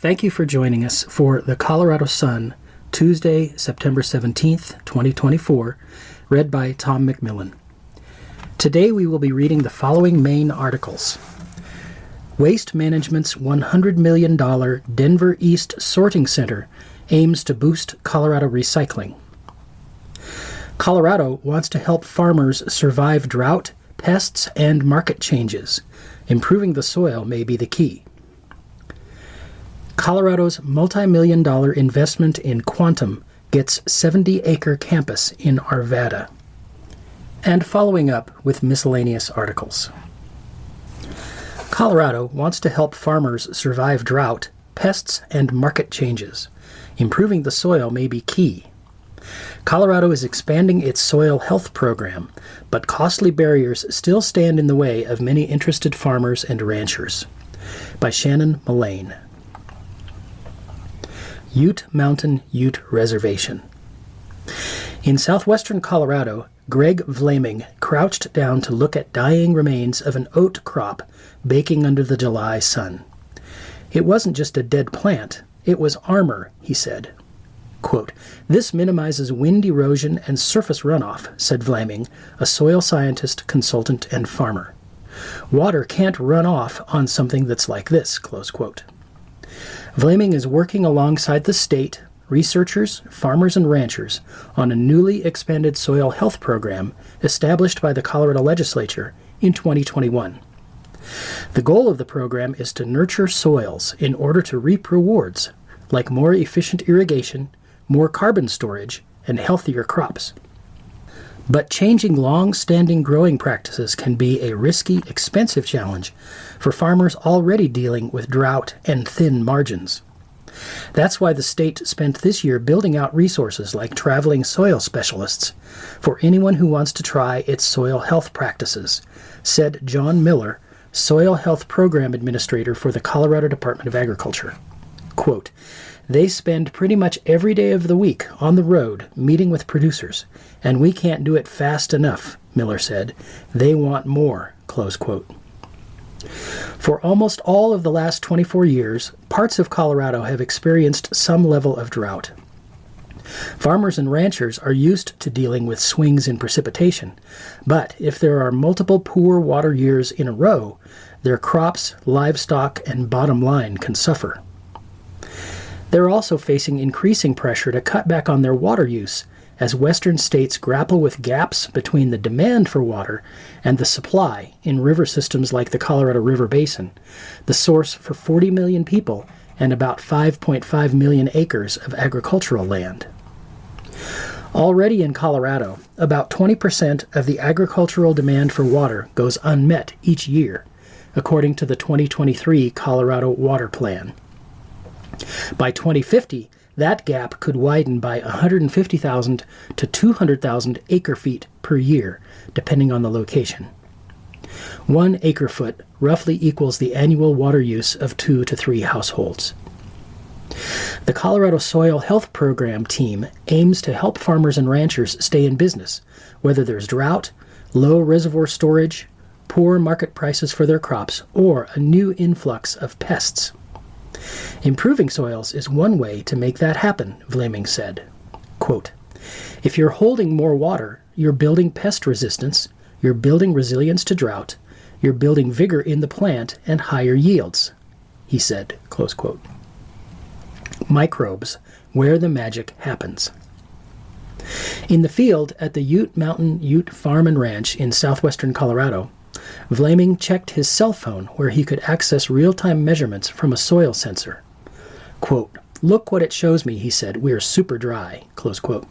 Thank you for joining us for the Colorado Sun, Tuesday, September 17th, 2024, read by Tom McMillan. Today we will be reading the following main articles. Waste Management's $100 million Denver East Sorting Center aims to boost Colorado recycling. Colorado wants to help farmers survive drought, pests, and market changes. Improving the soil may be the key. Colorado's multi-million-dollar investment in Quantum gets 70-acre campus in Arvada. And following up with miscellaneous articles. Colorado wants to help farmers survive drought, pests, and market changes. Improving the soil may be key. Colorado is expanding its soil health program, but costly barriers still stand in the way of many interested farmers and ranchers. By Shannon Mullane. Ute Mountain Ute Reservation. In southwestern Colorado, Greg Vlaming crouched down to look at dying remains of an oat crop baking under the July sun. It wasn't just a dead plant, it was armor, he said. Quote, "This minimizes wind erosion and surface runoff," said Vlaming, a soil scientist, consultant, and farmer. "Water can't run off on something that's like this," close quote. Vlaming is working alongside the state, researchers, farmers, and ranchers on a newly expanded soil health program established by the Colorado Legislature in 2021. The goal of the program is to nurture soils in order to reap rewards, like more efficient irrigation, more carbon storage, and healthier crops. But changing long-standing growing practices can be a risky, expensive challenge for farmers already dealing with drought and thin margins. That's why the state spent this year building out resources like traveling soil specialists for anyone who wants to try its soil health practices, said John Miller, Soil Health Program Administrator for the Colorado Department of Agriculture. Quote, "They spend pretty much every day of the week on the road meeting with producers, and we can't do it fast enough," Miller said. "They want more," close quote. For almost all of the last 24 years, parts of Colorado have experienced some level of drought. Farmers and ranchers are used to dealing with swings in precipitation, but if there are multiple poor water years in a row, their crops, livestock, and bottom line can suffer. They're also facing increasing pressure to cut back on their water use as western states grapple with gaps between the demand for water and the supply in river systems like the Colorado River Basin, the source for 40 million people and about 5.5 million acres of agricultural land. Already in Colorado, about 20% of the agricultural demand for water goes unmet each year, according to the 2023 Colorado Water Plan. By 2050, that gap could widen by 150,000 to 200,000 acre-feet per year, depending on the location. 1 acre-foot roughly equals the annual water use of 2 to 3 households. The Colorado Soil Health Program team aims to help farmers and ranchers stay in business, whether there's drought, low reservoir storage, poor market prices for their crops, or a new influx of pests. Improving soils is one way to make that happen, Vlaming said. Quote, "If you're holding more water, you're building pest resistance, you're building resilience to drought, you're building vigor in the plant and higher yields," he said, close quote. Microbes, where the magic happens. In the field at the Ute Mountain Ute Farm and Ranch in southwestern Colorado, Vlaming checked his cell phone where he could access real-time measurements from a soil sensor. Quote, "Look what it shows me," he said. "We're super dry," close quote.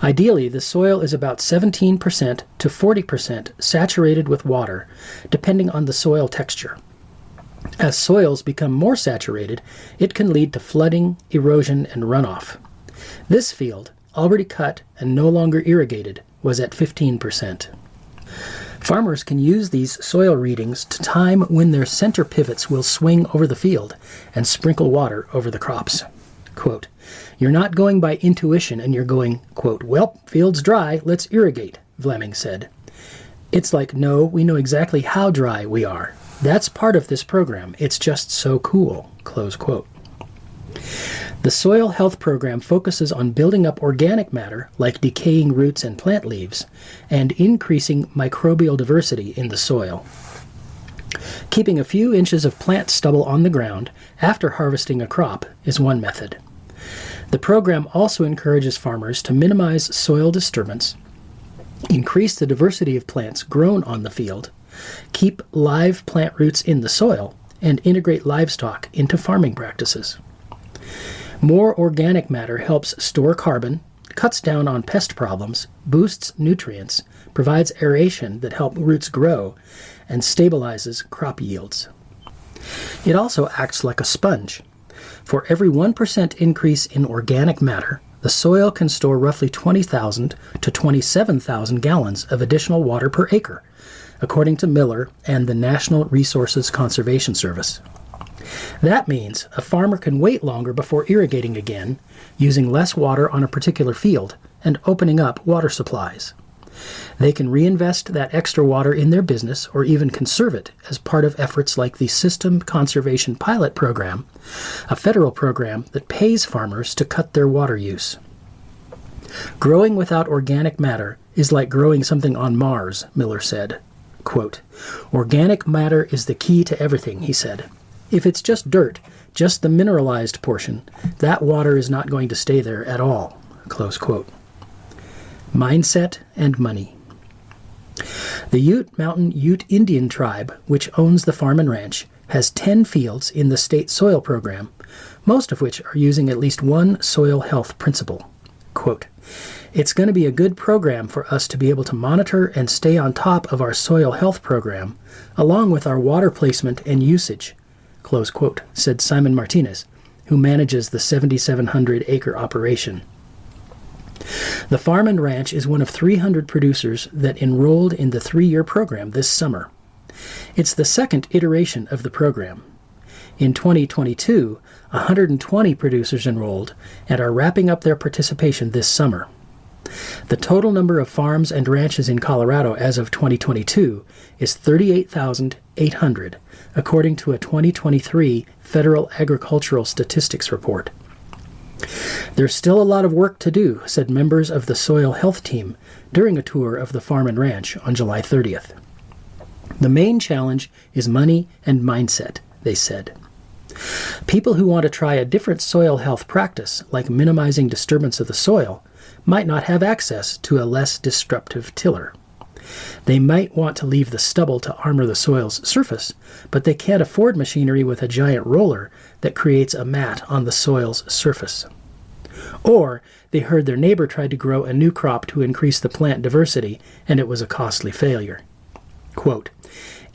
Ideally, the soil is about 17% to 40% saturated with water, depending on the soil texture. As soils become more saturated, it can lead to flooding, erosion, and runoff. This field, already cut and no longer irrigated, was at 15%. Farmers can use these soil readings to time when their center pivots will swing over the field and sprinkle water over the crops. Quote, "You're not going by intuition and you're going, quote, 'Well, field's dry, let's irrigate,'" Vlaming said. "It's like, no, we know exactly how dry we are," That's part of this program. It's just so cool, close quote. The Soil Health Program focuses on building up organic matter, like decaying roots and plant leaves, and increasing microbial diversity in the soil. Keeping a few inches of plant stubble on the ground after harvesting a crop is one method. The program also encourages farmers to minimize soil disturbance, increase the diversity of plants grown on the field, keep live plant roots in the soil, and integrate livestock into farming practices. More organic matter helps store carbon, cuts down on pest problems, boosts nutrients, provides aeration that helps roots grow, and stabilizes crop yields. It also acts like a sponge. For every 1% increase in organic matter, the soil can store roughly 20,000 to 27,000 gallons of additional water per acre, according to Miller and the National Resources Conservation Service. That means a farmer can wait longer before irrigating again, using less water on a particular field, and opening up water supplies. They can reinvest that extra water in their business or even conserve it as part of efforts like the System Conservation Pilot Program, a federal program that pays farmers to cut their water use. Growing without organic matter is like growing something on Mars, Miller said. Quote, "Organic matter is the key to everything," he said. "If it's just dirt, just the mineralized portion, that water is not going to stay there at all." Close quote. Mindset and money. The Ute Mountain Ute Indian tribe, which owns the farm and ranch, has 10 fields in the state soil program, most of which are using at least one soil health principle. Quote, "It's going to be a good program for us to be able to monitor and stay on top of our soil health program, along with our water placement and usage," close quote, said Simon Martinez, who manages the 7,700-acre operation. The farm and ranch is one of 300 producers that enrolled in the 3-year program this summer. It's the second iteration of the program. In 2022, 120 producers enrolled and are wrapping up their participation this summer. The total number of farms and ranches in Colorado as of 2022 is 38,800, according to a 2023 Federal Agricultural Statistics report. "There's still a lot of work to do," said members of the soil health team during a tour of the farm and ranch on July 30th. "The main challenge is money and mindset," they said. People who want to try a different soil health practice, like minimizing disturbance of the soil, might not have access to a less disruptive tiller. They might want to leave the stubble to armor the soil's surface, but they can't afford machinery with a giant roller that creates a mat on the soil's surface. Or they heard their neighbor tried to grow a new crop to increase the plant diversity, and it was a costly failure. Quote,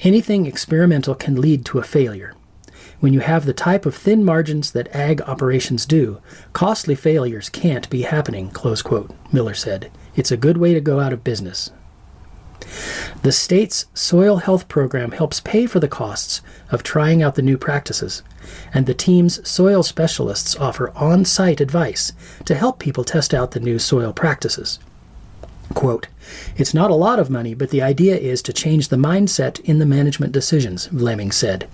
"Anything experimental can lead to a failure. When you have the type of thin margins that ag operations do, costly failures can't be happening," close quote, Miller said. "It's a good way to go out of business." The state's soil health program helps pay for the costs of trying out the new practices, and the team's soil specialists offer on-site advice to help people test out the new soil practices. Quote, "It's not a lot of money, but the idea is to change the mindset in the management decisions," Vlaming said.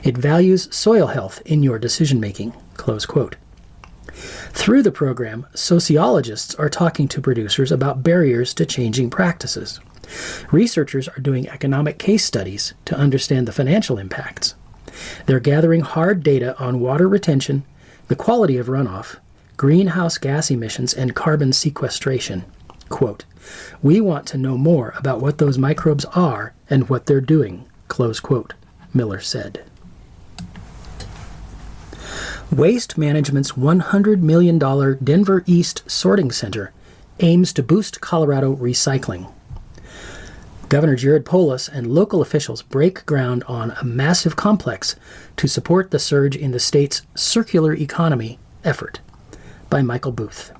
"It values soil health in your decision-making," close quote. Through the program, sociologists are talking to producers about barriers to changing practices. Researchers are doing economic case studies to understand the financial impacts. They're gathering hard data on water retention, the quality of runoff, greenhouse gas emissions, and carbon sequestration. Quote, "We want to know more about what those microbes are and what they're doing," close quote, Miller said. Waste Management's $100 million Denver East Sorting Center aims to boost Colorado recycling. Governor Jared Polis and local officials break ground on a massive complex to support the surge in the state's circular economy effort. By Michael Booth.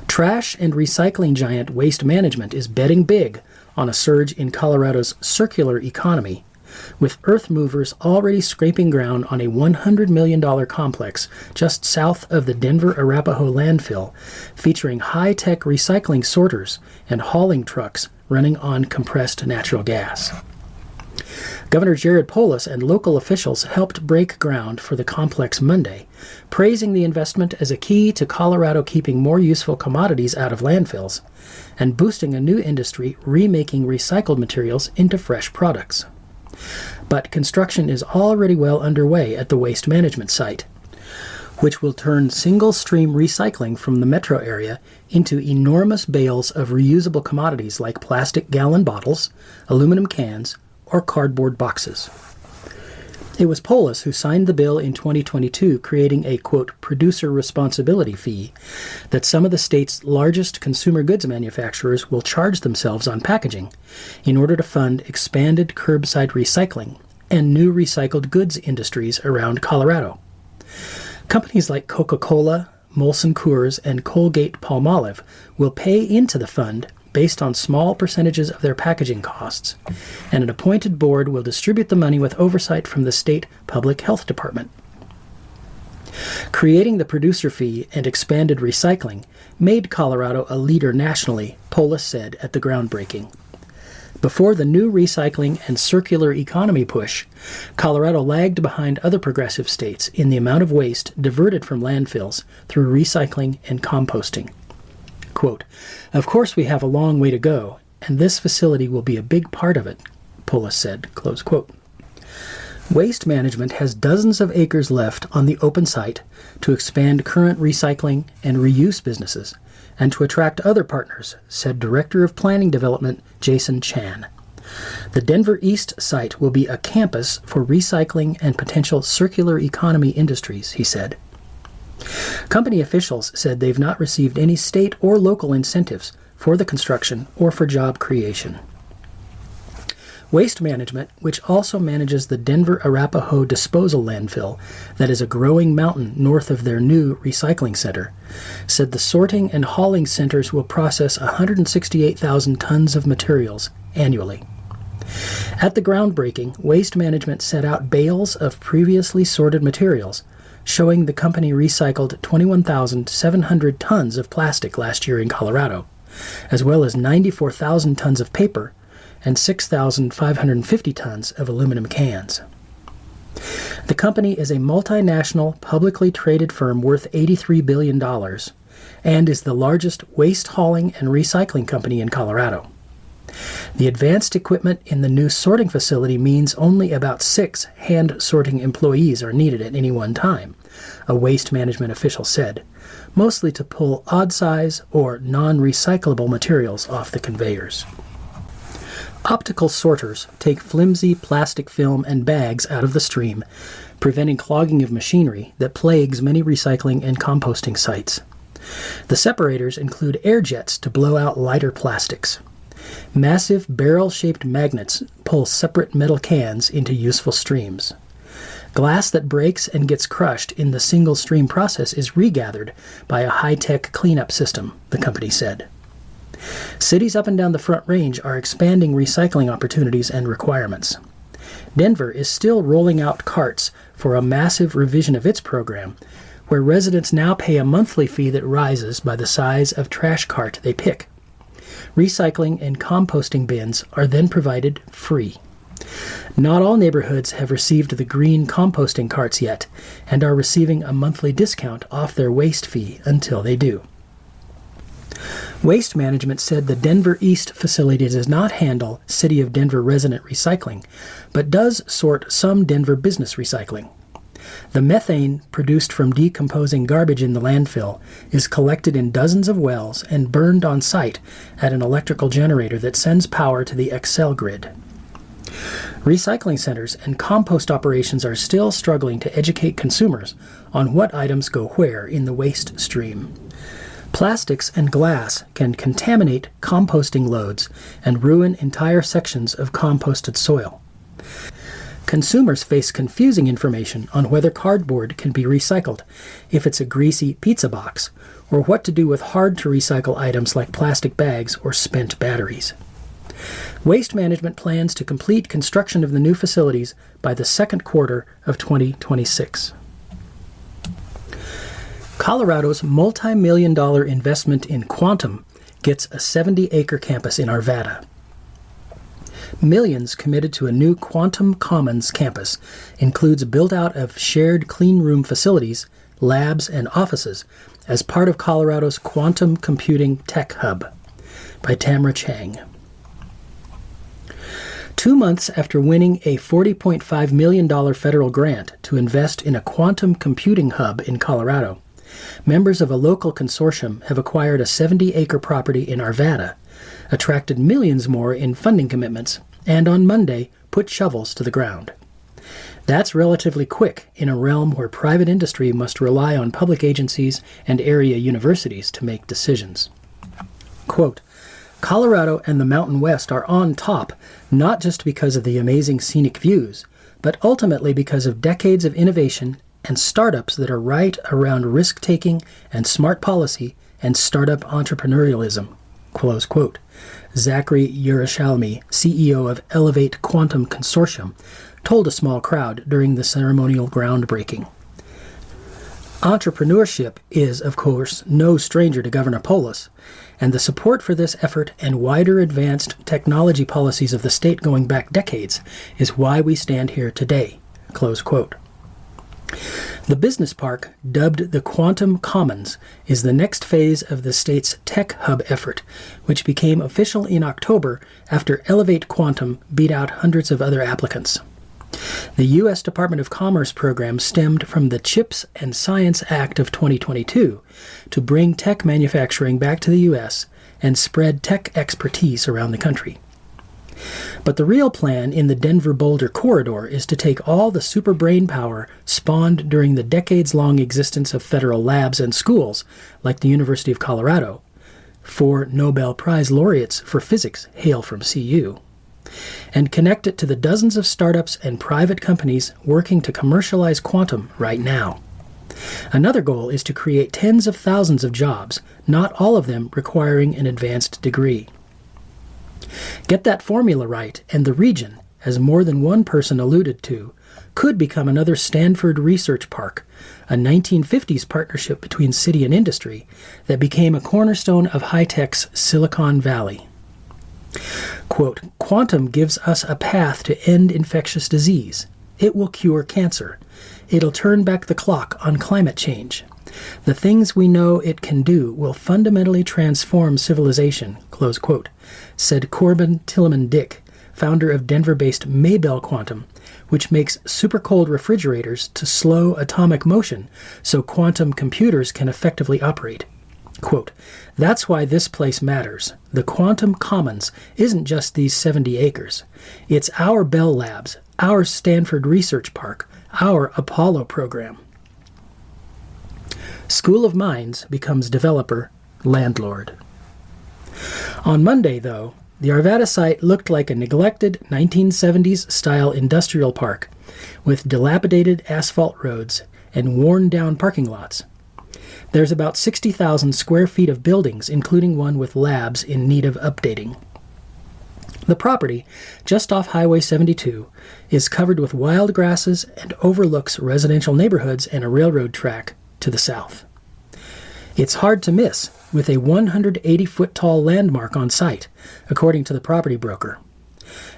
Trash and recycling giant Waste Management is betting big on a surge in Colorado's circular economy, with earth movers already scraping ground on a $100 million complex just south of the Denver Arapahoe landfill, featuring high-tech recycling sorters and hauling trucks running on compressed natural gas. Governor Jared Polis and local officials helped break ground for the complex Monday, praising the investment as a key to Colorado keeping more useful commodities out of landfills and boosting a new industry remaking recycled materials into fresh products. But construction is already well underway at the waste management site, which will turn single-stream recycling from the metro area into enormous bales of reusable commodities like plastic gallon bottles, aluminum cans, or cardboard boxes. It was Polis who signed the bill in 2022 creating a, quote, producer responsibility fee that some of the state's largest consumer goods manufacturers will charge themselves on packaging in order to fund expanded curbside recycling and new recycled goods industries around Colorado. Companies like Coca-Cola, Molson Coors, and Colgate-Palmolive will pay into the fund based on small percentages of their packaging costs, and an appointed board will distribute the money with oversight from the state public health department. Creating the producer fee and expanded recycling made Colorado a leader nationally, Polis said at the groundbreaking. Before the new recycling and circular economy push, Colorado lagged behind other progressive states in the amount of waste diverted from landfills through recycling and composting. Quote, "Of course we have a long way to go, and this facility will be a big part of it," Polis said, close quote. Waste Management has dozens of acres left on the open site to expand current recycling and reuse businesses and to attract other partners, said Director of Planning Development Jason Chan. The Denver East site will be a campus for recycling and potential circular economy industries, he said. Company officials said they've not received any state or local incentives for the construction or for job creation. Waste Management, which also manages the Denver Arapahoe Disposal Landfill that is a growing mountain north of their new recycling center, said the sorting and hauling centers will process 168,000 tons of materials annually. At the groundbreaking, Waste Management set out bales of previously sorted materials, showing the company recycled 21,700 tons of plastic last year in Colorado, as well as 94,000 tons of paper and 6,550 tons of aluminum cans. The company is a multinational, publicly traded firm worth $83 billion and is the largest waste hauling and recycling company in Colorado. The advanced equipment in the new sorting facility means only about 6 hand-sorting employees are needed at any one time, a Waste Management official said, mostly to pull odd-size or non-recyclable materials off the conveyors. Optical sorters take flimsy plastic film and bags out of the stream, preventing clogging of machinery that plagues many recycling and composting sites. The separators include air jets to blow out lighter plastics. Massive barrel-shaped magnets pull separate metal cans into useful streams. Glass that breaks and gets crushed in the single-stream process is regathered by a high-tech cleanup system, the company said. Cities up and down the Front Range are expanding recycling opportunities and requirements. Denver is still rolling out carts for a massive revision of its program, where residents now pay a monthly fee that rises by the size of trash cart they pick. Recycling and composting bins are then provided free. Not all neighborhoods have received the green composting carts yet and are receiving a monthly discount off their waste fee until they do. Waste Management said the Denver East facility does not handle City of Denver resident recycling, but does sort some Denver business recycling. The methane produced from decomposing garbage in the landfill is collected in dozens of wells and burned on site at an electrical generator that sends power to the Xcel grid. Recycling centers and compost operations are still struggling to educate consumers on what items go where in the waste stream. Plastics and glass can contaminate composting loads and ruin entire sections of composted soil. Consumers face confusing information on whether cardboard can be recycled if it's a greasy pizza box, or what to do with hard-to-recycle items like plastic bags or spent batteries. Waste Management plans to complete construction of the new facilities by the second quarter of 2026. Colorado's multi-million-dollar investment in Quantum gets a 70-acre campus in Arvada. Millions committed to a new Quantum Commons campus includes a build-out of shared clean room facilities, labs, and offices as part of Colorado's Quantum Computing Tech Hub. By Tamara Chang. 2 months after winning a $40.5 million federal grant to invest in a quantum computing hub in Colorado, members of a local consortium have acquired a 70-acre property in Arvada, attracted millions more in funding commitments, and on Monday put shovels to the ground. That's relatively quick in a realm where private industry must rely on public agencies and area universities to make decisions. Quote, Colorado and the Mountain West are on top, not just because of the amazing scenic views, but ultimately because of decades of innovation and startups that are right around risk-taking and smart policy and startup entrepreneurialism. Close quote. Zachary Yerushalmi, CEO of Elevate Quantum Consortium, told a small crowd during the ceremonial groundbreaking. Entrepreneurship is, of course, no stranger to Governor Polis, and the support for this effort and wider advanced technology policies of the state going back decades is why we stand here today. Close quote. The business park, dubbed the Quantum Commons, is the next phase of the state's Tech Hub effort, which became official in October after Elevate Quantum beat out hundreds of other applicants. The U.S. Department of Commerce program stemmed from the CHIPS and Science Act of 2022 to bring tech manufacturing back to the U.S. and spread tech expertise around the country. But the real plan in the Denver-Boulder corridor is to take all the super brain power spawned during the decades-long existence of federal labs and schools, like the University of Colorado. 4 Nobel Prize laureates for physics hail from CU. And connect it to the dozens of startups and private companies working to commercialize quantum right now. Another goal is to create tens of thousands of jobs, not all of them requiring an advanced degree. Get that formula right, and the region, as more than one person alluded to, could become another Stanford Research Park, a 1950s partnership between city and industry that became a cornerstone of high-tech's Silicon Valley. Quote, Quantum gives us a path to end infectious disease. It will cure cancer. It'll turn back the clock on climate change. The things we know it can do will fundamentally transform civilization, close quote, said Corbin Tillman Dick, founder of Denver-based Maybell Quantum, which makes super-cold refrigerators to slow atomic motion so quantum computers can effectively operate. Quote, that's why this place matters. The Quantum Commons isn't just these 70 acres. It's our Bell Labs, our Stanford Research Park, our Apollo program. School of Mines becomes developer, landlord. On Monday, though, the Arvada site looked like a neglected 1970s-style industrial park with dilapidated asphalt roads and worn-down parking lots. There's about 60,000 square feet of buildings, including one with labs in need of updating. The property, just off Highway 72, is covered with wild grasses and overlooks residential neighborhoods and a railroad track to the south. It's hard to miss, with a 180-foot-tall landmark on site, according to the property broker.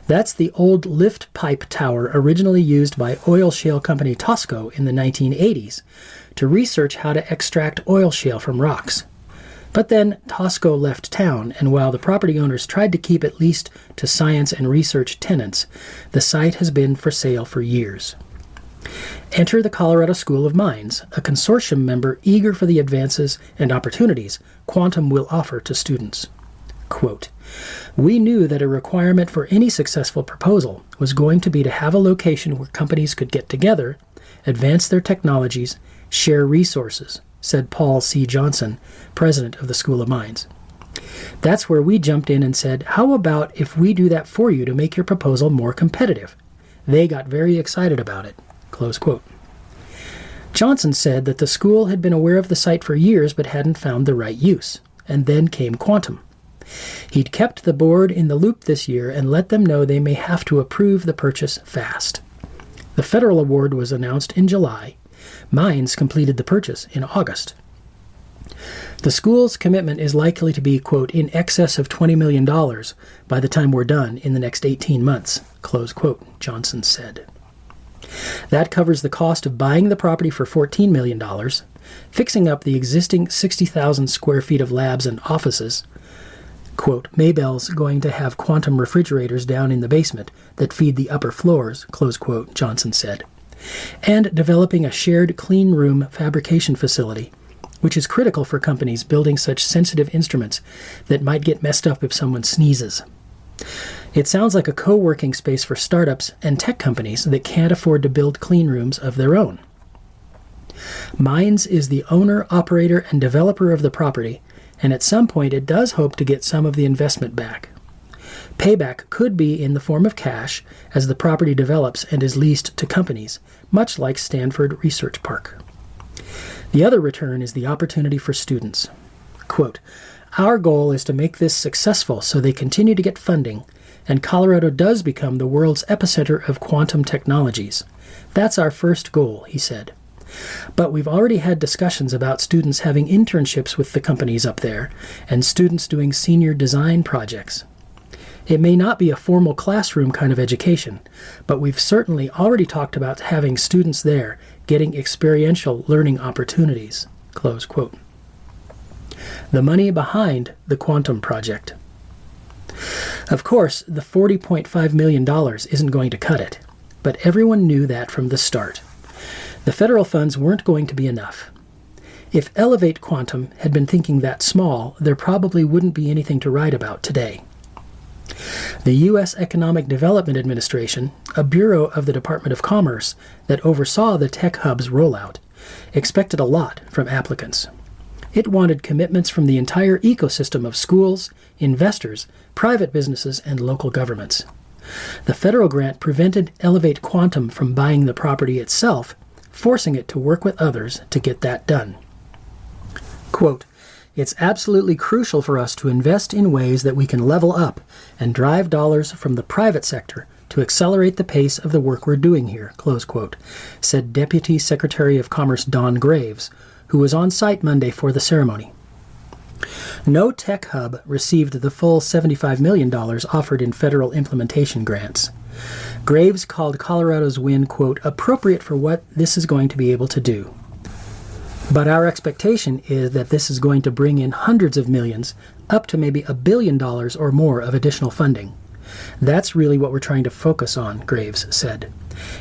That's the old lift pipe tower originally used by oil shale company Tosco in the 1980s to research how to extract oil shale from rocks. But then Tosco left town, and while the property owners tried to keep at least to science and research tenants, the site has been for sale for years. Enter the Colorado School of Mines, a consortium member eager for the advances and opportunities quantum will offer to students. Quote, we knew that a requirement for any successful proposal was going to be to have a location where companies could get together, advance their technologies, share resources, said Paul C. Johnson, president of the School of Mines. That's where we jumped in and said, how about if we do that for you to make your proposal more competitive? They got very excited about it. Close quote. Johnson said that the school had been aware of the site for years but hadn't found the right use, and then came quantum. He'd kept the board in the loop this year and let them know they may have to approve the purchase fast. The federal award was announced in July. Mines completed the purchase in August. The school's commitment is likely to be, quote, in excess of $20 million by the time we're done in the next 18 months, close quote, Johnson said. That covers the cost of buying the property for $14 million, fixing up the existing 60,000 square feet of labs and offices. Quote, Maybell's going to have quantum refrigerators down in the basement that feed the upper floors, close quote, Johnson said, and developing a shared clean room fabrication facility, which is critical for companies building such sensitive instruments that might get messed up if someone sneezes. It sounds like a co-working space for startups and tech companies that can't afford to build clean rooms of their own. Mines is the owner, operator, and developer of the property, and at some point it does hope to get some of the investment back. Payback could be in the form of cash as the property develops and is leased to companies, much like Stanford Research Park. The other return is the opportunity for students. Quote, our goal is to make this successful so they continue to get funding, and Colorado does become the world's epicenter of quantum technologies. That's our first goal, he said. But we've already had discussions about students having internships with the companies up there, and students doing senior design projects. It may not be a formal classroom kind of education, but we've certainly already talked about having students there getting experiential learning opportunities, close quote. The money behind the Quantum Project. Of course, the $40.5 million isn't going to cut it, but everyone knew that from the start. The federal funds weren't going to be enough. If Elevate Quantum had been thinking that small, there probably wouldn't be anything to write about today. The U.S. Economic Development Administration, a bureau of the Department of Commerce that oversaw the Tech Hub's rollout, expected a lot from applicants. It wanted commitments from the entire ecosystem of schools, investors, private businesses, and local governments. The federal grant prevented Elevate Quantum from buying the property itself, forcing it to work with others to get that done. Quote, it's absolutely crucial for us to invest in ways that we can level up and drive dollars from the private sector to accelerate the pace of the work we're doing here, close quote, said Deputy Secretary of Commerce Don Graves, who was on site Monday for the ceremony. No tech hub received the full $75 million offered in federal implementation grants. Graves called Colorado's win, quote, appropriate for what this is going to be able to do. But our expectation is that this is going to bring in hundreds of millions, up to maybe $1 billion or more of additional funding. That's really what we're trying to focus on, Graves said.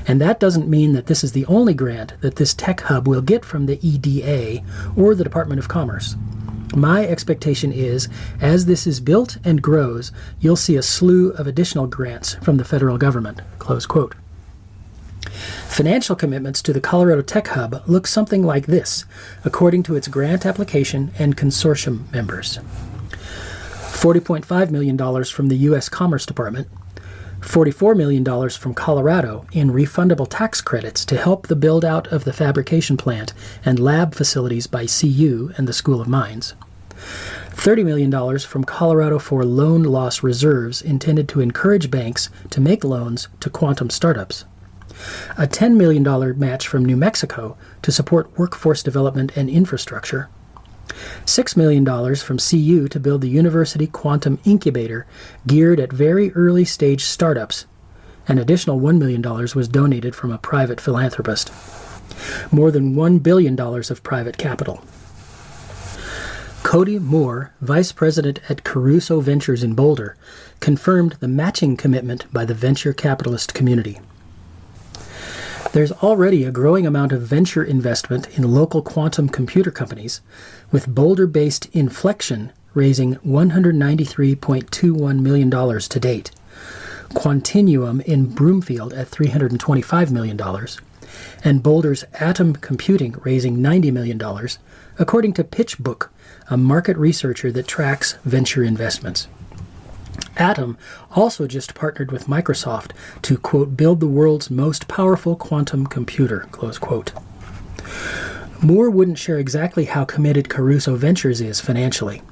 And that doesn't mean that this is the only grant that this tech hub will get from the EDA or the Department of Commerce. My expectation is, as this is built and grows, you'll see a slew of additional grants from the federal government, close quote. Financial commitments to the Colorado Tech Hub look something like this, according to its grant application and consortium members. $40.5 million from the U.S. Commerce Department, $44 million from Colorado in refundable tax credits to help the build-out of the fabrication plant and lab facilities by CU and the School of Mines, $30 million from Colorado for loan loss reserves intended to encourage banks to make loans to quantum startups, a $10 million match from New Mexico to support workforce development and infrastructure, $6 million from CU to build the University Quantum Incubator geared at very early stage startups. An additional $1 million was donated from a private philanthropist. More than $1 billion of private capital. Cody Moore, vice president at Caruso Ventures in Boulder, confirmed the matching commitment by the venture capitalist community. There's already a growing amount of venture investment in local quantum computer companies, with Boulder-based Inflection raising $193.21 million to date, Quantinuum in Broomfield at $325 million, and Boulder's Atom Computing raising $90 million, according to PitchBook, a market researcher that tracks venture investments. Atom also just partnered with Microsoft to, quote, build the world's most powerful quantum computer, close quote. Moore wouldn't share exactly how committed Caruso Ventures is financially.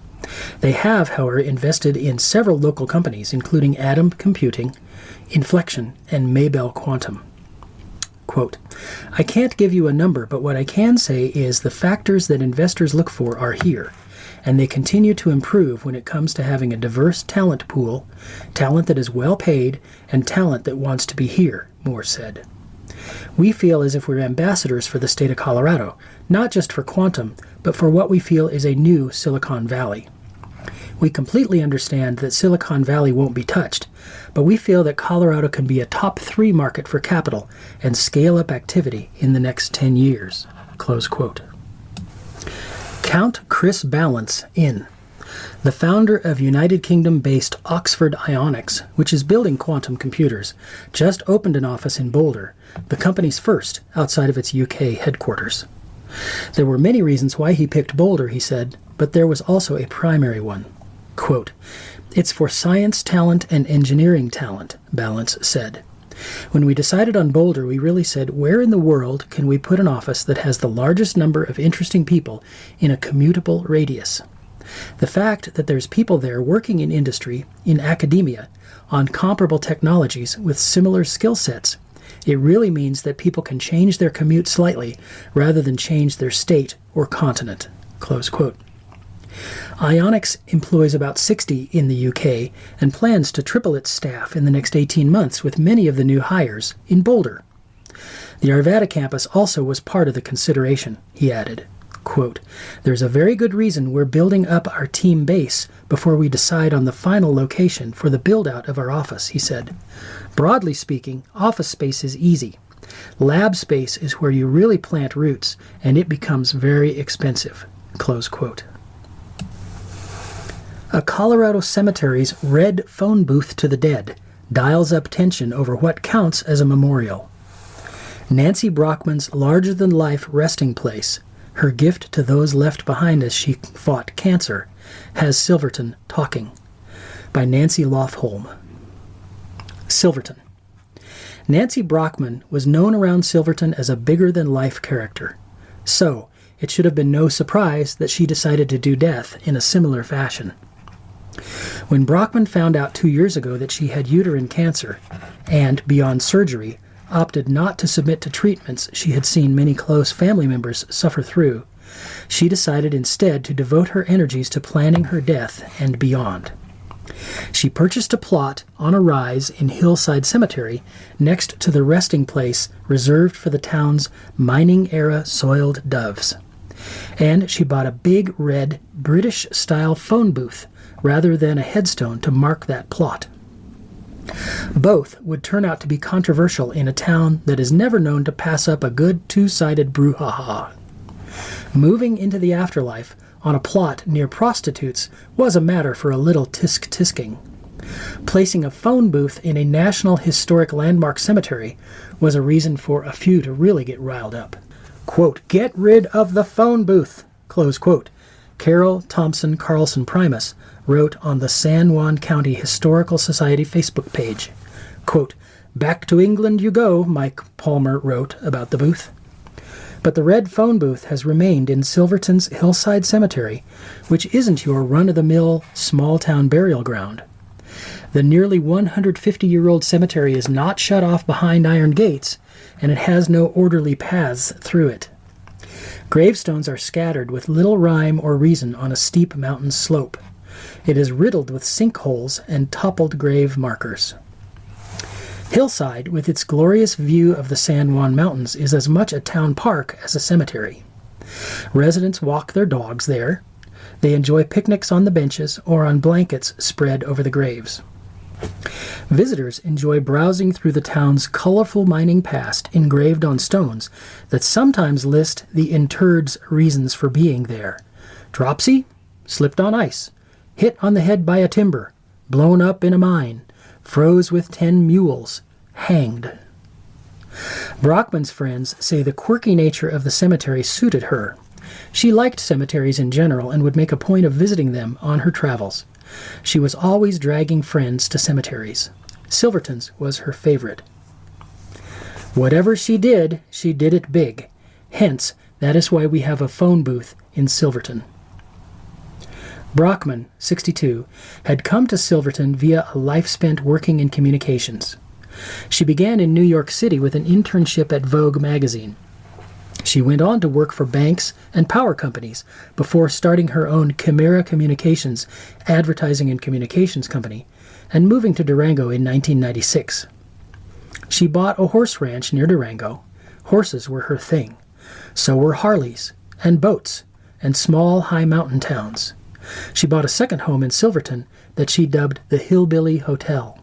They have, however, invested in several local companies, including Atom Computing, Inflection, and Maybell Quantum. Quote, I can't give you a number, but what I can say is the factors that investors look for are here, and they continue to improve when it comes to having a diverse talent pool, talent that is well paid, and talent that wants to be here, Moore said. We feel as if we're ambassadors for the state of Colorado, not just for quantum, but for what we feel is a new Silicon Valley. We completely understand that Silicon Valley won't be touched, but we feel that Colorado can be a top 3 market for capital and scale up activity in the next 10 years. Close quote. Count Chris Ballance in. The founder of United Kingdom-based Oxford Ionics, which is building quantum computers, just opened an office in Boulder, the company's first outside of its UK headquarters. There were many reasons why he picked Boulder, he said, but there was also a primary one. Quote, It's for science talent and engineering talent, Ballance said. When we decided on Boulder, we really said, where in the world can we put an office that has the largest number of interesting people in a commutable radius? The fact that there's people there working in industry, in academia, on comparable technologies with similar skill sets, it really means that people can change their commute slightly rather than change their state or continent. Close quote. Ionics employs about 60 in the UK and plans to triple its staff in the next 18 months with many of the new hires in Boulder. The Arvada campus also was part of the consideration, he added. Quote, There's a very good reason we're building up our team base before we decide on the final location for the build-out of our office, he said. Broadly speaking, office space is easy. Lab space is where you really plant roots, and it becomes very expensive. Close quote. A Colorado cemetery's red phone booth to the dead dials up tension over what counts as a memorial. Nancy Brockman's larger-than-life resting place, her gift to those left behind as she fought cancer, has Silverton talking. By Nancy Lofholm. Silverton. Nancy Brockman was known around Silverton as a bigger-than-life character. So, it should have been no surprise that she decided to do death in a similar fashion. When Brockman found out 2 years ago that she had uterine cancer, and, beyond surgery, opted not to submit to treatments she had seen many close family members suffer through, she decided instead to devote her energies to planning her death and beyond. She purchased a plot on a rise in Hillside Cemetery next to the resting place reserved for the town's mining-era soiled doves. And she bought a big red British-style phone booth rather than a headstone to mark that plot. Both would turn out to be controversial in a town that is never known to pass up a good two-sided brouhaha. Moving into the afterlife on a plot near prostitutes was a matter for a little tisk-tisking. Placing a phone booth in a National Historic Landmark cemetery was a reason for a few to really get riled up. Quote, "Get rid of the phone booth," close quote. Carol Thompson Carlson Primus wrote on the San Juan County Historical Society Facebook page. Quote, "Back to England you go," Mike Palmer wrote about the booth. But the red phone booth has remained in Silverton's Hillside Cemetery, which isn't your run-of-the-mill small-town burial ground. The nearly 150-year-old cemetery is not shut off behind iron gates, and it has no orderly paths through it. Gravestones are scattered with little rhyme or reason on a steep mountain slope. It is riddled with sinkholes and toppled grave markers. Hillside, with its glorious view of the San Juan Mountains, is as much a town park as a cemetery. Residents walk their dogs there. They enjoy picnics on the benches or on blankets spread over the graves. Visitors enjoy browsing through the town's colorful mining past engraved on stones that sometimes list the interred's reasons for being there. Dropsy? Slipped on ice. Hit on the head by a timber. Blown up in a mine. Froze with 10 mules. Hanged. Brockman's friends say the quirky nature of the cemetery suited her. She liked cemeteries in general and would make a point of visiting them on her travels. She was always dragging friends to cemeteries. Silverton's was her favorite. Whatever she did it big. Hence, that is why we have a phone booth in Silverton. Brockman, 62, had come to Silverton via a life spent working in communications. She began in New York City with an internship at Vogue magazine. She went on to work for banks and power companies before starting her own Chimera Communications advertising and communications company and moving to Durango in 1996. She bought a horse ranch near Durango. Horses were her thing. So were Harleys and boats and small high mountain towns. She bought a second home in Silverton that she dubbed the Hillbilly Hotel.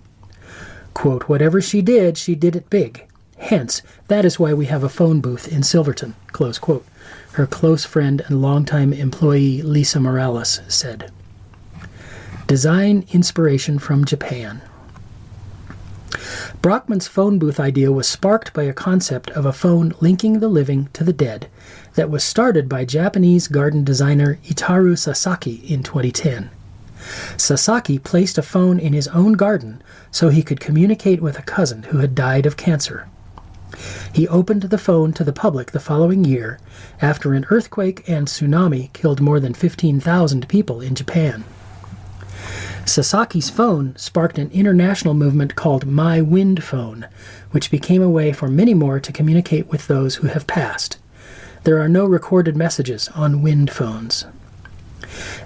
Quote, whatever she did it big. Hence, that is why we have a phone booth in Silverton, close quote, her close friend and longtime employee Lisa Morales said. Design inspiration from Japan. Brockman's phone booth idea was sparked by a concept of a phone linking the living to the dead that was started by Japanese garden designer Itaru Sasaki in 2010. Sasaki placed a phone in his own garden so he could communicate with a cousin who had died of cancer. He opened the phone to the public the following year after an earthquake and tsunami killed more than 15,000 people in Japan. Sasaki's phone sparked an international movement called My Wind Phone, which became a way for many more to communicate with those who have passed. There are no recorded messages on wind phones.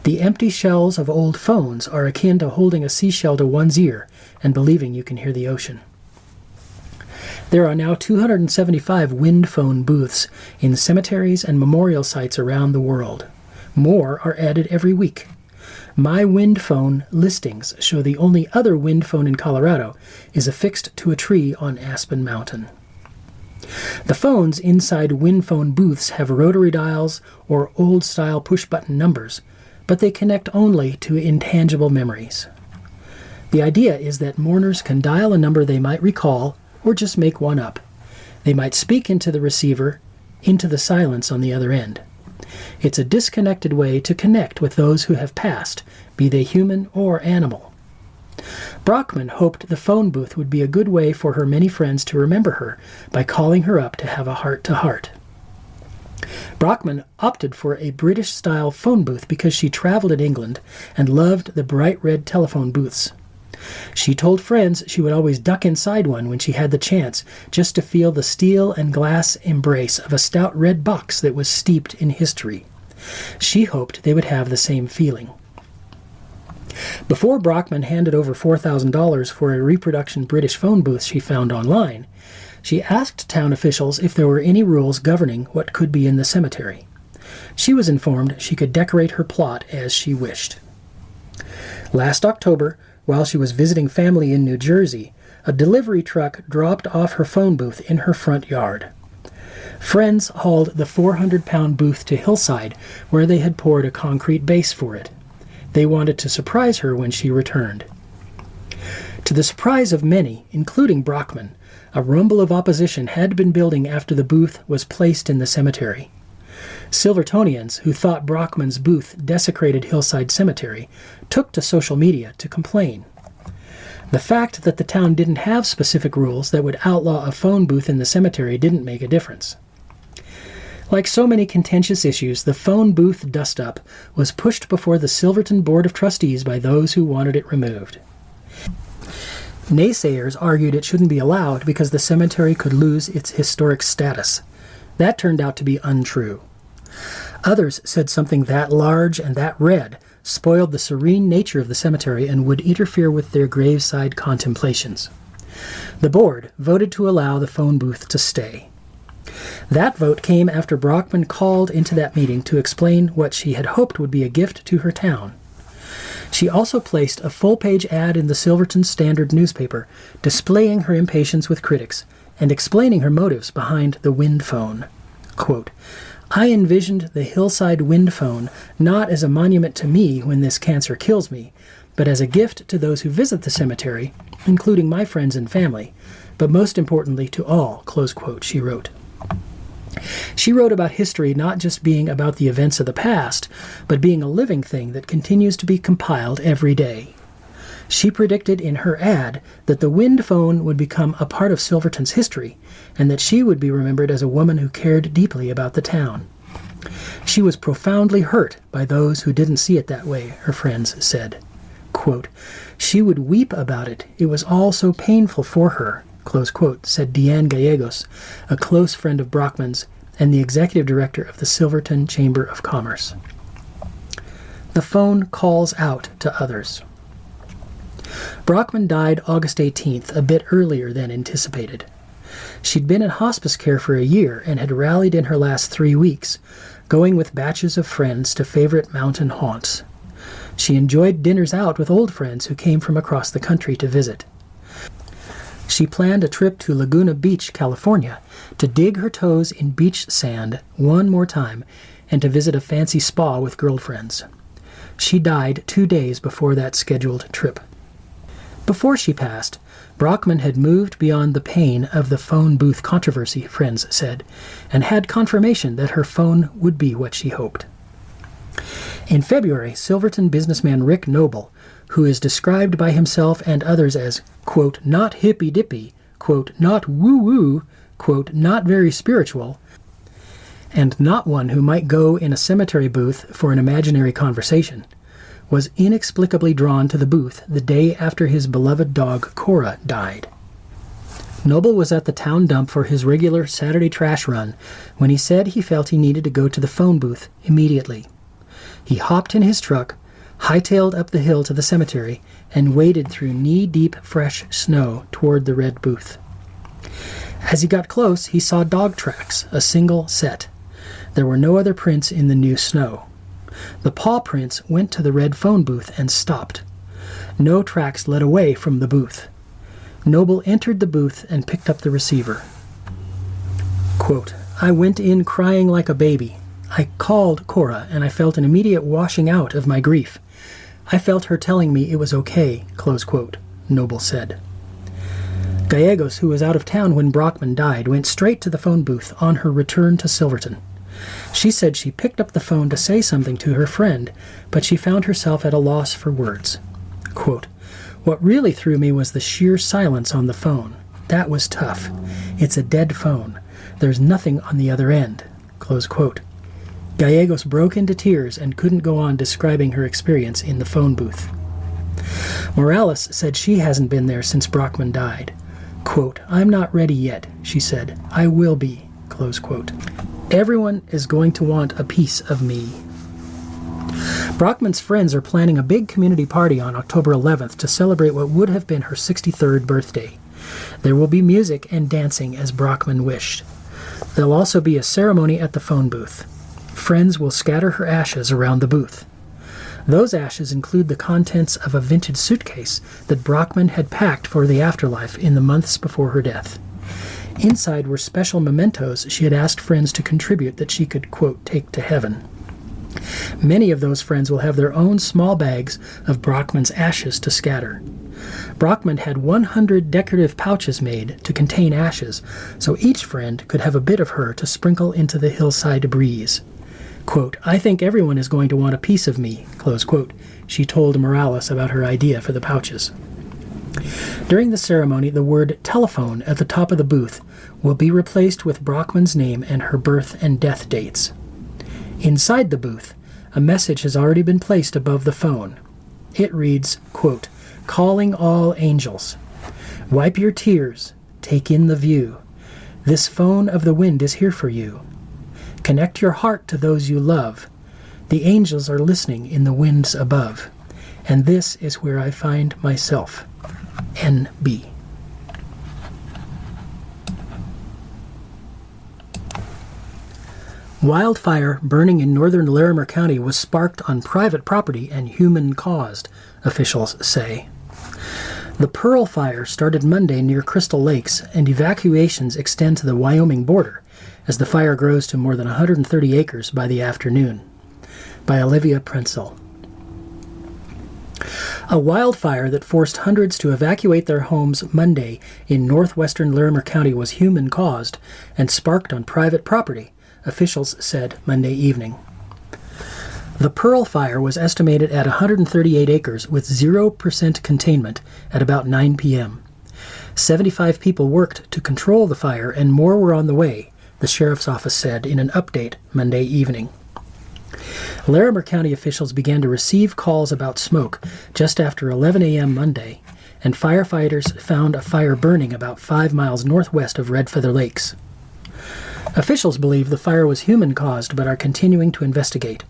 The empty shells of old phones are akin to holding a seashell to one's ear and believing you can hear the ocean. There are now 275 wind phone booths in cemeteries and memorial sites around the world. More are added every week. My Wind Phone listings show the only other wind phone in Colorado is affixed to a tree on Aspen Mountain. The phones inside wind phone booths have rotary dials or old-style push-button numbers, but they connect only to intangible memories. The idea is that mourners can dial a number they might recall or just make one up. They might speak into the receiver, into the silence on the other end. It's a disconnected way to connect with those who have passed, be they human or animal. Brockman hoped the phone booth would be a good way for her many friends to remember her by calling her up to have a heart-to-heart. Brockman opted for a British-style phone booth because she traveled in England and loved the bright red telephone booths. She told friends she would always duck inside one when she had the chance, just to feel the steel and glass embrace of a stout red box that was steeped in history. She hoped they would have the same feeling. Before Brockman handed over $4,000 for a reproduction British phone booth she found online, she asked town officials if there were any rules governing what could be in the cemetery. She was informed she could decorate her plot as she wished. Last October, while she was visiting family in New Jersey, a delivery truck dropped off her phone booth in her front yard. Friends hauled the 400-pound booth to Hillside, where they had poured a concrete base for it. They wanted to surprise her when she returned. To the surprise of many, including Brockman, a rumble of opposition had been building after the booth was placed in the cemetery. Silvertonians, who thought Brockman's booth desecrated Hillside Cemetery, took to social media to complain. The fact that the town didn't have specific rules that would outlaw a phone booth in the cemetery didn't make a difference. Like so many contentious issues, the phone booth dust-up was pushed before the Silverton Board of Trustees by those who wanted it removed. Naysayers argued it shouldn't be allowed because the cemetery could lose its historic status. That turned out to be untrue. Others said something that large and that red spoiled the serene nature of the cemetery and would interfere with their graveside contemplations. The board voted to allow the phone booth to stay. That vote came after Brockman called into that meeting to explain what she had hoped would be a gift to her town. She also placed a full-page ad in the Silverton Standard newspaper, displaying her impatience with critics and explaining her motives behind the wind phone. Quote, I envisioned the Hillside Wind Phone not as a monument to me when this cancer kills me, but as a gift to those who visit the cemetery, including my friends and family, but most importantly to all, close quote, she wrote. She wrote about history not just being about the events of the past, but being a living thing that continues to be compiled every day. She predicted in her ad that the wind phone would become a part of Silverton's history, and that she would be remembered as a woman who cared deeply about the town. She was profoundly hurt by those who didn't see it that way, her friends said. Quote, she would weep about it. It was all so painful for her. close quote, said Deanne Gallegos, a close friend of Brockman's and the executive director of the Silverton Chamber of Commerce. The phone calls out to others. Brockman died August 18th, a bit earlier than anticipated. She'd been in hospice care for a year and had rallied in her last 3 weeks, going with batches of friends to favorite mountain haunts. She enjoyed dinners out with old friends who came from across the country to visit. She planned a trip to Laguna Beach, California, to dig her toes in beach sand one more time and to visit a fancy spa with girlfriends. She died 2 days before that scheduled trip. Before she passed, Brockman had moved beyond the pain of the phone booth controversy, friends said, and had confirmation that her phone would be what she hoped. In February, Silverton businessman Rick Noble, who is described by himself and others as, quote, not hippy-dippy, quote, not woo-woo, quote, not very spiritual, and not one who might go in a cemetery booth for an imaginary conversation, was inexplicably drawn to the booth the day after his beloved dog Cora died. Noble was at the town dump for his regular Saturday trash run when he said he felt he needed to go to the phone booth immediately. He hopped in his truck, hightailed up the hill to the cemetery, and waded through knee-deep fresh snow toward the red booth. As he got close, he saw dog tracks, a single set. There were no other prints in the new snow. The paw prints went to the red phone booth and stopped. No tracks led away from the booth. Noble entered the booth and picked up the receiver. Quote, I went in crying like a baby. I called Cora, and I felt an immediate washing out of my grief. I felt her telling me it was okay, close quote, Noble said. Gallegos, who was out of town when Brockman died, went straight to the phone booth on her return to Silverton. She said she picked up the phone to say something to her friend, but she found herself at a loss for words. Quote, what really threw me was the sheer silence on the phone. That was tough. It's a dead phone. There's nothing on the other end. Close quote. Gallegos broke into tears and couldn't go on describing her experience in the phone booth. Morales said she hasn't been there since Brockman died. Quote, I'm not ready yet, she said. I will be. Close quote. Everyone is going to want a piece of me. Brockman's friends are planning a big community party on October 11th to celebrate what would have been her 63rd birthday. There will be music and dancing as Brockman wished. There'll also be a ceremony at the phone booth. Friends will scatter her ashes around the booth. Those ashes include the contents of a vintage suitcase that Brockman had packed for the afterlife in the months before her death. Inside were special mementos she had asked friends to contribute that she could, quote, take to heaven. Many of those friends will have their own small bags of Brockman's ashes to scatter. Brockman had 100 decorative pouches made to contain ashes, so each friend could have a bit of her to sprinkle into the hillside breeze. Quote, I think everyone is going to want a piece of me, close quote, she told Morales about her idea for the pouches. During the ceremony, the word telephone at the top of the booth will be replaced with Brockman's name and her birth and death dates. Inside the booth, a message has already been placed above the phone. It reads, quote, calling all angels. Wipe your tears, take in the view. This phone of the wind is here for you. Connect your heart to those you love. The angels are listening in the winds above. And this is where I find myself. N.B. Wildfire burning in northern Larimer County was sparked on private property and human-caused, officials say. The Pearl Fire started Monday near Crystal Lakes, and evacuations extend to the Wyoming border as the fire grows to more than 130 acres by the afternoon. By Olivia Prensel. A wildfire that forced hundreds to evacuate their homes Monday in northwestern Larimer County was human-caused and sparked on private property, officials said Monday evening. The Pearl Fire was estimated at 138 acres with 0% containment at about 9 p.m. 75 people worked to control the fire and more were on the way, the sheriff's office said in an update Monday evening. Larimer County officials began to receive calls about smoke just after 11 a.m. Monday, and firefighters found a fire burning about 5 miles northwest of Red Feather Lakes. Officials believe the fire was human-caused but are continuing to investigate.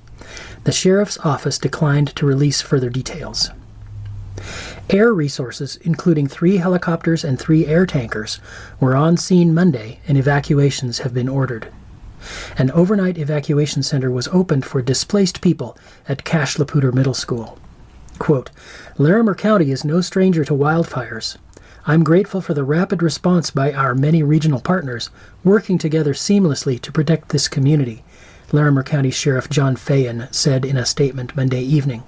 The sheriff's office declined to release further details. Air resources, including 3 helicopters and 3 air tankers, were on scene Monday, and evacuations have been ordered. An overnight evacuation center was opened for displaced people at Cache La Poudre Middle School. Quote, "Larimer County is no stranger to wildfires. I'm grateful for the rapid response by our many regional partners working together seamlessly to protect this community," Larimer County Sheriff John Fayen said in a statement Monday evening.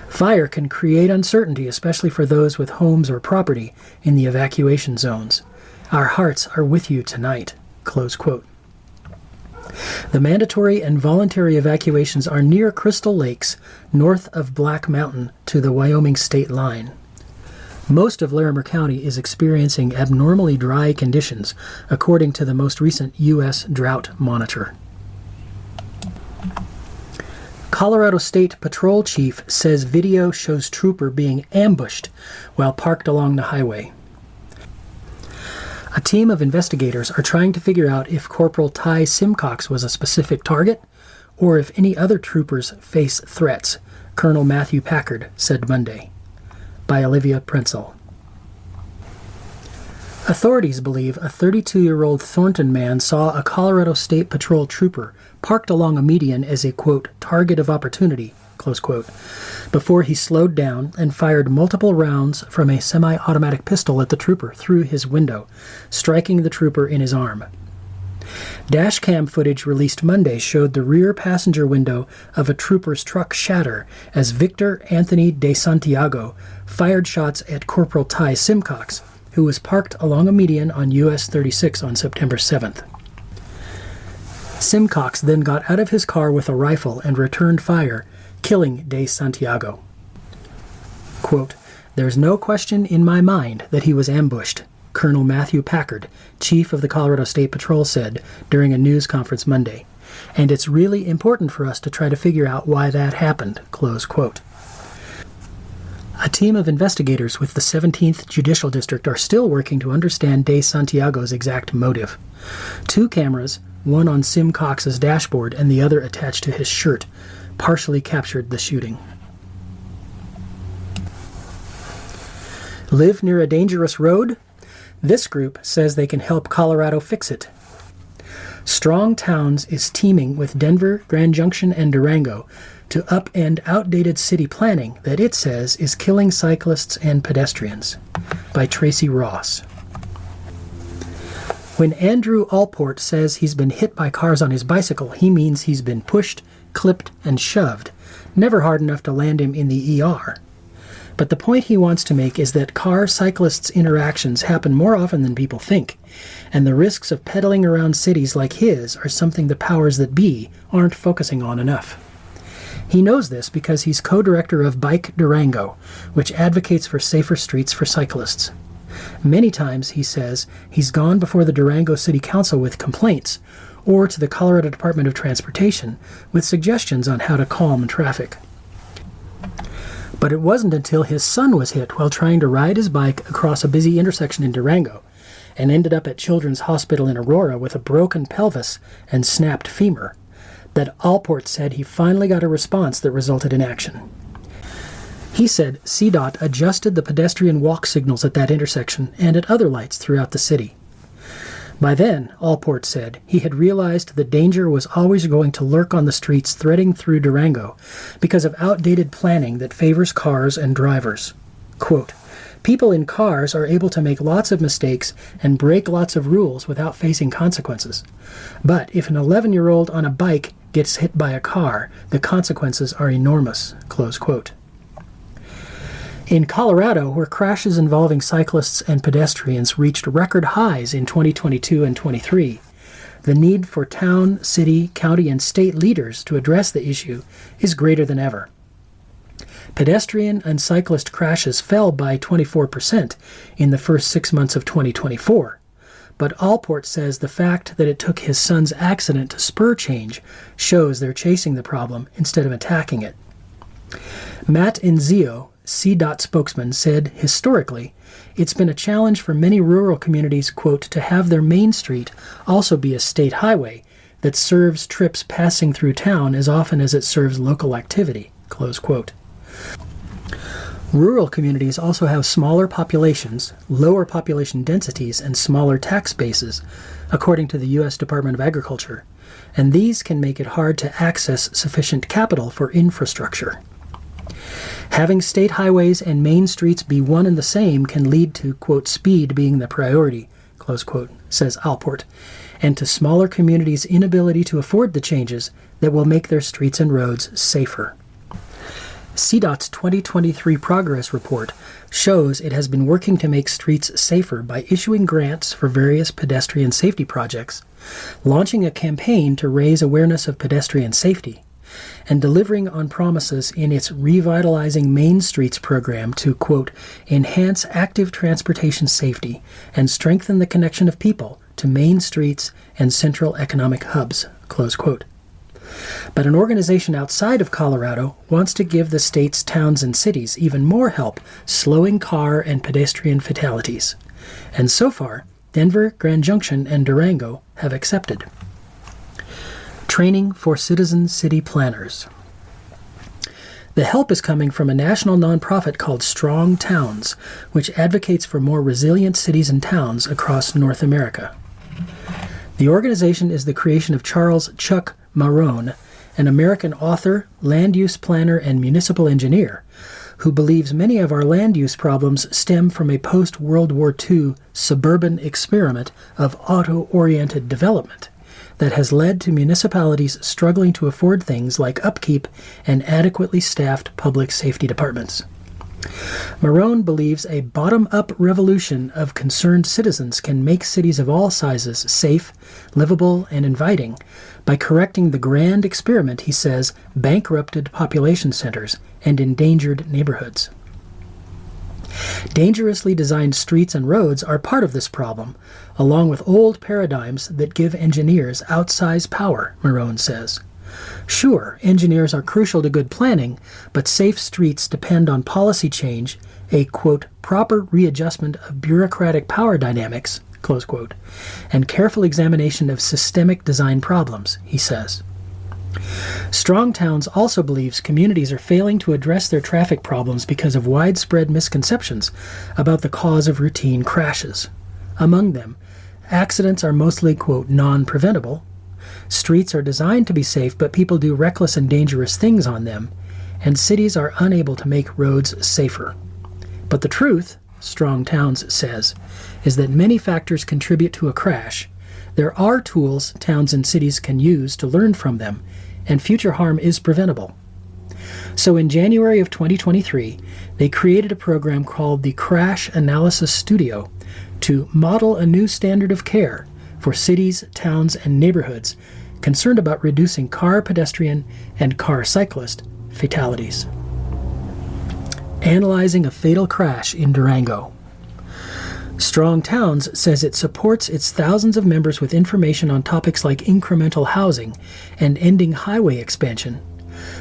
"Fire can create uncertainty, especially for those with homes or property in the evacuation zones. Our hearts are with you tonight." Close quote. The mandatory and voluntary evacuations are near Crystal Lakes, north of Black Mountain to the Wyoming state line. Most of Larimer County is experiencing abnormally dry conditions, according to the most recent U.S. Drought Monitor. Colorado State Patrol Chief says video shows trooper being ambushed while parked along the highway. A team of investigators are trying to figure out if Corporal Ty Simcox was a specific target or if any other troopers face threats, Colonel Matthew Packard said Monday. By Olivia Prenzel. Authorities believe a 32-year-old Thornton man saw a Colorado State Patrol trooper parked along a median as a, quote, target of opportunity, close quote, before he slowed down and fired multiple rounds from a semi-automatic pistol at the trooper through his window, striking the trooper in his arm. Dashcam footage released Monday showed the rear passenger window of a trooper's truck shatter as Victor Anthony de Santiago fired shots at Corporal Ty Simcox, who was parked along a median on US 36 on September 7th. Simcox then got out of his car with a rifle and returned fire, killing de Santiago. Quote, "There's no question in my mind that he was ambushed," Colonel Matthew Packard, chief of the Colorado State Patrol, said during a news conference Monday. "And it's really important for us to try to figure out why that happened," close quote. A team of investigators with the 17th Judicial District are still working to understand de Santiago's exact motive. 2 cameras, one on Simcox's dashboard and the other attached to his shirt, partially captured the shooting. Live near a dangerous road? This group says they can help Colorado fix it. Strong Towns is teaming with Denver, Grand Junction, and Durango to upend outdated city planning that it says is killing cyclists and pedestrians. By Tracy Ross. When Andrew Allport says he's been hit by cars on his bicycle, he means he's been pushed, clipped, and shoved, never hard enough to land him in the ER. But the point he wants to make is that car-cyclists interactions happen more often than people think, and the risks of pedaling around cities like his are something the powers that be aren't focusing on enough. He knows this because he's co-director of Bike Durango, which advocates for safer streets for cyclists. Many times, he says, he's gone before the Durango City Council with complaints, or to the Colorado Department of Transportation with suggestions on how to calm traffic. But it wasn't until his son was hit while trying to ride his bike across a busy intersection in Durango, and ended up at Children's Hospital in Aurora with a broken pelvis and snapped femur, that Allport said he finally got a response that resulted in action. He said CDOT adjusted the pedestrian walk signals at that intersection and at other lights throughout the city. By then, Allport said, he had realized that danger was always going to lurk on the streets threading through Durango because of outdated planning that favors cars and drivers. Quote, "People in cars are able to make lots of mistakes and break lots of rules without facing consequences. But if an 11-year-old on a bike gets hit by a car, the consequences are enormous." Close quote. In Colorado, where crashes involving cyclists and pedestrians reached record highs in 2022 and 23, the need for town, city, county, and state leaders to address the issue is greater than ever. Pedestrian and cyclist crashes fell by 24% in the first 6 months of 2024, but Allport says the fact that it took his son's accident to spur change shows they're chasing the problem instead of attacking it. Matt Enzio, CDOT spokesman said historically, it's been a challenge for many rural communities, quote, to have their main street also be a state highway that serves trips passing through town as often as it serves local activity, close quote. Rural communities also have smaller populations, lower population densities, and smaller tax bases, according to the U.S. Department of Agriculture, and these can make it hard to access sufficient capital for infrastructure. Having state highways and main streets be one and the same can lead to, quote, speed being the priority, close quote, says Alport, and to smaller communities' inability to afford the changes that will make their streets and roads safer. CDOT's 2023 progress report shows it has been working to make streets safer by issuing grants for various pedestrian safety projects, launching a campaign to raise awareness of pedestrian safety, and delivering on promises in its Revitalizing Main Streets program to, quote, enhance active transportation safety and strengthen the connection of people to main streets and central economic hubs, close quote. But an organization outside of Colorado wants to give the state's towns and cities even more help slowing car and pedestrian fatalities. And so far, Denver, Grand Junction, and Durango have accepted. Training for citizen city planners. The help is coming from a national nonprofit called Strong Towns, which advocates for more resilient cities and towns across North America. The organization is the creation of Charles Chuck Marohn, an American author, land use planner, and municipal engineer, who believes many of our land use problems stem from a post-World War II suburban experiment of auto-oriented development that has led to municipalities struggling to afford things like upkeep and adequately staffed public safety departments. Marohn believes a bottom-up revolution of concerned citizens can make cities of all sizes safe, livable, and inviting by correcting the grand experiment, he says, bankrupted population centers and endangered neighborhoods. Dangerously designed streets and roads are part of this problem, along with old paradigms that give engineers outsized power, Marohn says. Sure, engineers are crucial to good planning, but safe streets depend on policy change, a, quote, proper readjustment of bureaucratic power dynamics, close quote, and careful examination of systemic design problems, he says. Strong Towns also believes communities are failing to address their traffic problems because of widespread misconceptions about the cause of routine crashes. Among them, accidents are mostly, quote, non-preventable. Streets are designed to be safe, but people do reckless and dangerous things on them, and cities are unable to make roads safer. But the truth, Strong Towns says, is that many factors contribute to a crash. There are tools towns and cities can use to learn from them, and future harm is preventable. So in January of 2023, they created a program called the Crash Analysis Studio to model a new standard of care for cities, towns, and neighborhoods concerned about reducing car, pedestrian, and car cyclist fatalities. Analyzing a fatal crash in Durango. Strong Towns says it supports its thousands of members with information on topics like incremental housing and ending highway expansion,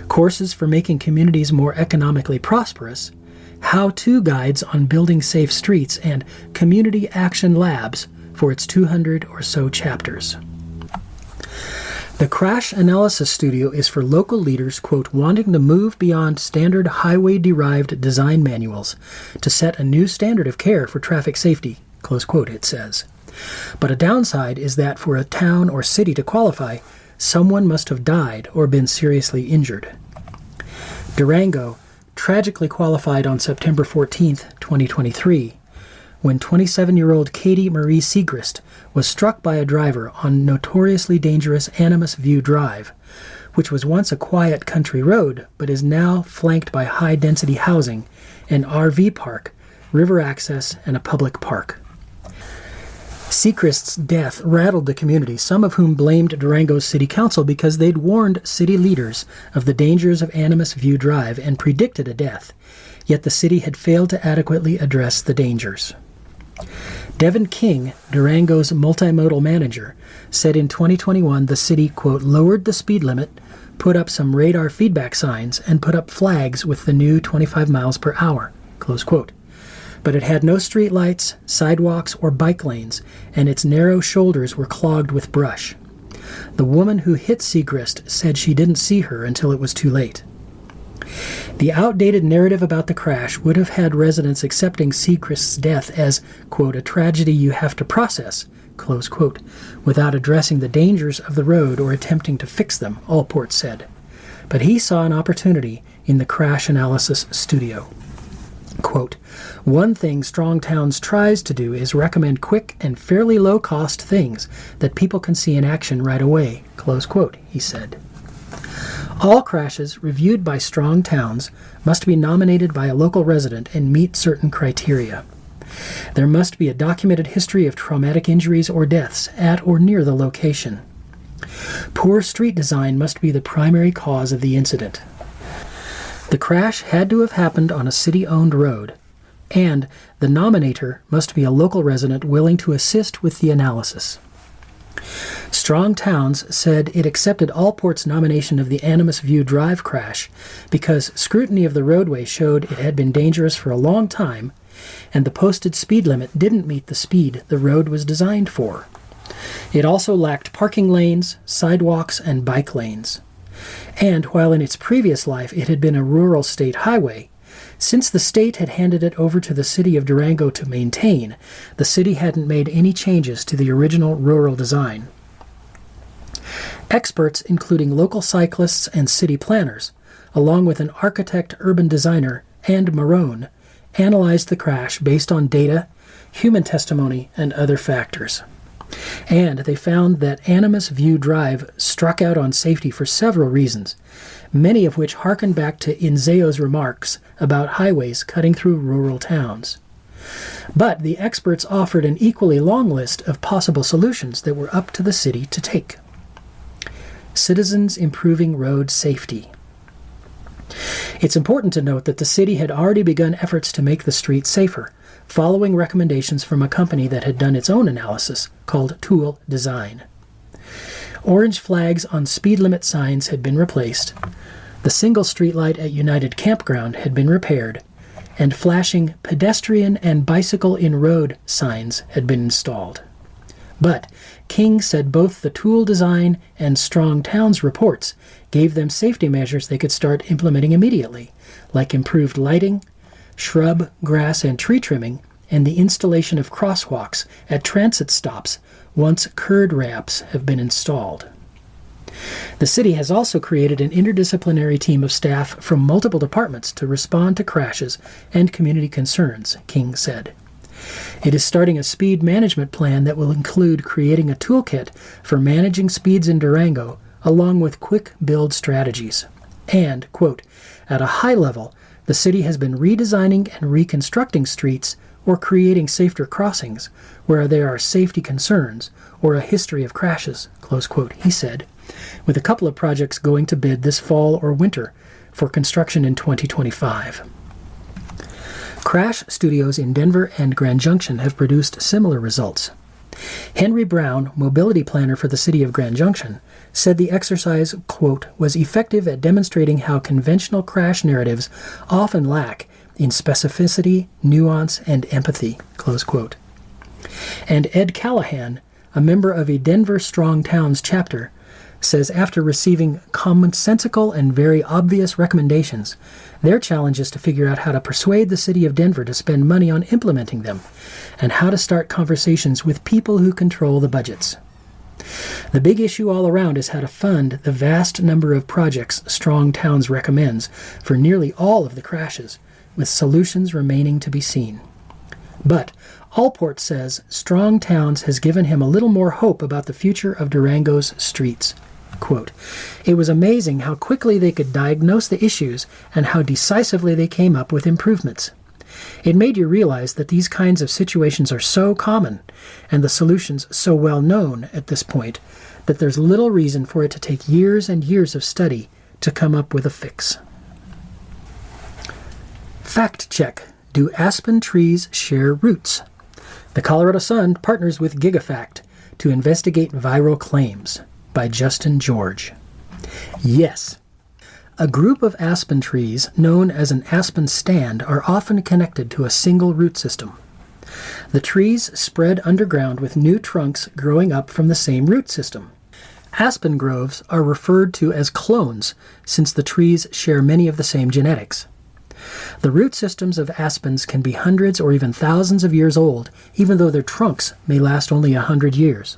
courses for making communities more economically prosperous, how-to guides on building safe streets, and community action labs for its 200 or so chapters. The Crash Analysis Studio is for local leaders, quote, wanting to move beyond standard highway-derived design manuals to set a new standard of care for traffic safety, close quote, it says. But a downside is that for a town or city to qualify, someone must have died or been seriously injured. Durango tragically qualified on September 14, 2023, when 27-year-old Katie Marie Segrist was struck by a driver on notoriously dangerous Animas View Drive, which was once a quiet country road but is now flanked by high-density housing, an RV park, river access, and a public park. Segrist's death rattled the community, some of whom blamed Durango's city council because they'd warned city leaders of the dangers of Animas View Drive and predicted a death, yet the city had failed to adequately address the dangers. Devin King, Durango's multimodal manager, said in 2021 the city, quote, lowered the speed limit, put up some radar feedback signs, and put up flags with the new 25 miles per hour, close quote. But it had no street lights, sidewalks, or bike lanes, and its narrow shoulders were clogged with brush. The woman who hit Siegrist said she didn't see her until it was too late. The outdated narrative about the crash would have had residents accepting Siegrist's death as, quote, a tragedy you have to process, close quote, without addressing the dangers of the road or attempting to fix them, Allport said. But he saw an opportunity in the crash analysis studio. Quote, one thing Strong Towns tries to do is recommend quick and fairly low-cost things that people can see in action right away, close quote, he said. All crashes reviewed by Strong Towns must be nominated by a local resident and meet certain criteria. There must be a documented history of traumatic injuries or deaths at or near the location. Poor street design must be the primary cause of the incident. The crash had to have happened on a city-owned road, and the nominator must be a local resident willing to assist with the analysis. Strong Towns said it accepted Allport's nomination of the Animas View Drive crash because scrutiny of the roadway showed it had been dangerous for a long time, and the posted speed limit didn't meet the speed the road was designed for. It also lacked parking lanes, sidewalks, and bike lanes. And while in its previous life it had been a rural state highway, since the state had handed it over to the city of Durango to maintain, the city hadn't made any changes to the original rural design. Experts, including local cyclists and city planners, along with an architect, urban designer, and Marone, analyzed the crash based on data, human testimony, and other factors. And they found that Animas View Drive struck out on safety for several reasons, many of which harken back to Inzeo's remarks about highways cutting through rural towns. But the experts offered an equally long list of possible solutions that were up to the city to take. Citizens improving road safety. It's important to note that the city had already begun efforts to make the street safer, following recommendations from a company that had done its own analysis, called Tool Design. Orange flags on speed limit signs had been replaced, the single streetlight at United Campground had been repaired, and flashing pedestrian and bicycle in road signs had been installed. But King said both the Tool Design and Strong Towns reports gave them safety measures they could start implementing immediately, like improved lighting, shrub, grass, and tree trimming, and the installation of crosswalks at transit stops once curb ramps have been installed. The city has also created an interdisciplinary team of staff from multiple departments to respond to crashes and community concerns, King said. It is starting a speed management plan that will include creating a toolkit for managing speeds in Durango, along with quick build strategies. And, quote, at a high level, the city has been redesigning and reconstructing streets or creating safer crossings where there are safety concerns or a history of crashes, close quote, he said, with a couple of projects going to bid this fall or winter for construction in 2025. Crash studios in Denver and Grand Junction have produced similar results. Henry Brown, mobility planner for the city of Grand Junction, said the exercise, quote, was effective at demonstrating how conventional crash narratives often lack in specificity, nuance, and empathy, close quote. And Ed Callahan, a member of a Denver Strong Towns chapter, says after receiving commonsensical and very obvious recommendations, their challenge is to figure out how to persuade the city of Denver to spend money on implementing them, and how to start conversations with people who control the budgets. The big issue all around is how to fund the vast number of projects Strong Towns recommends for nearly all of the crashes, with solutions remaining to be seen. But Allport says Strong Towns has given him a little more hope about the future of Durango's streets. Quote, it was amazing how quickly they could diagnose the issues and how decisively they came up with improvements. It made you realize that these kinds of situations are so common and the solutions so well known at this point that there's little reason for it to take years and years of study to come up with a fix. Fact check. Do aspen trees share roots? The Colorado Sun partners with GigaFact to investigate viral claims, by Justin George. Yes. A group of aspen trees, known as an aspen stand, are often connected to a single root system. The trees spread underground with new trunks growing up from the same root system. Aspen groves are referred to as clones since the trees share many of the same genetics. The root systems of aspens can be hundreds or even thousands of years old, even though their trunks may last only 100 years.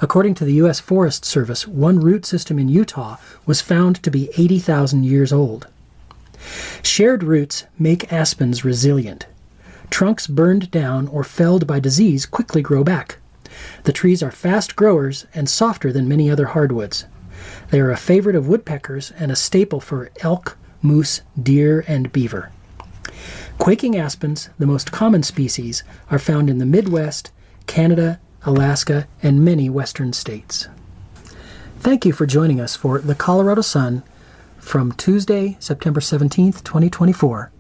According to the U.S. Forest Service, one root system in Utah was found to be 80,000 years old. Shared roots make aspens resilient. Trunks burned down or felled by disease quickly grow back. The trees are fast growers and softer than many other hardwoods. They are a favorite of woodpeckers and a staple for elk, moose, deer, and beaver. Quaking aspens, the most common species, are found in the Midwest, Canada, Alaska, and many western states. Thank you for joining us for The Colorado Sun from Tuesday, September 17th, 2024,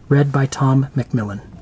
read by Tom McMillan.